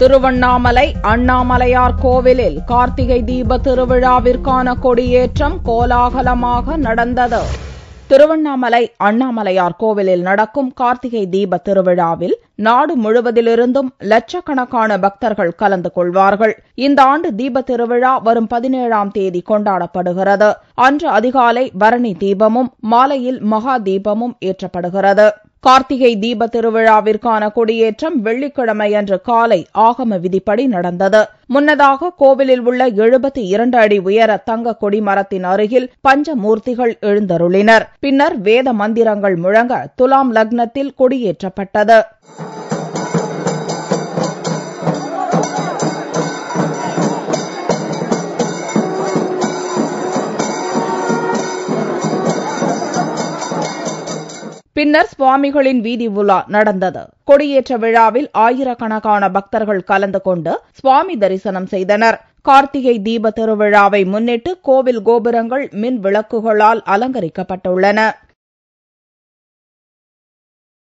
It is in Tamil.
திருவண்ணாமலை அண்ணாமலையார் கோவிலில் கார்த்திகை தீப திருவிழாவிற்கான கொடியேற்றம் கோலாகலமாக நடந்தது. திருவண்ணாமலை அண்ணாமலையார் கோவிலில் நடக்கும் கார்த்திகை தீப திருவிழாவில் நாடு முழுவதிலிருந்தும் லட்சக்கணக்கான பக்தர்கள் கலந்து கொள்வார்கள். இந்த ஆண்டு தீப திருவிழா வரும் 17ஆம் தேதி கொண்டாடப்படுகிறது. அன்று அதிகாலை பரணி தீபமும் மாலையில் மகா தீபமும் ஏற்றப்படுகிறது. கார்த்திகை தீப திருவிழாவிற்கான கொடியேற்றம் வெள்ளிக்கிழமையன்று காலை ஆகம விதிப்படி நடந்தது. முன்னதாக கோவிலில் உள்ள 72 அடி உயர தங்க கொடிமரத்தின் அருகில் பஞ்சமூர்த்திகள் எழுந்தருளினர். பின்னர் வேத மந்திரங்கள் முழங்க துலாம் லக்னத்தில் கொடியேற்றப்பட்டது. பின்னர் சுவாமிகளின் வீதி உலா நடந்தது. கொடியேற்ற விழாவில் ஆயிரக்கணக்கான பக்தர்கள் கலந்து கொண்டு சுவாமி தரிசனம் செய்தனர். கார்த்திகை தீப திருவிழாவை முன்னிட்டு கோவில் கோபுரங்கள் மின் விளக்குகளால் அலங்கரிக்கப்பட்டுள்ளன.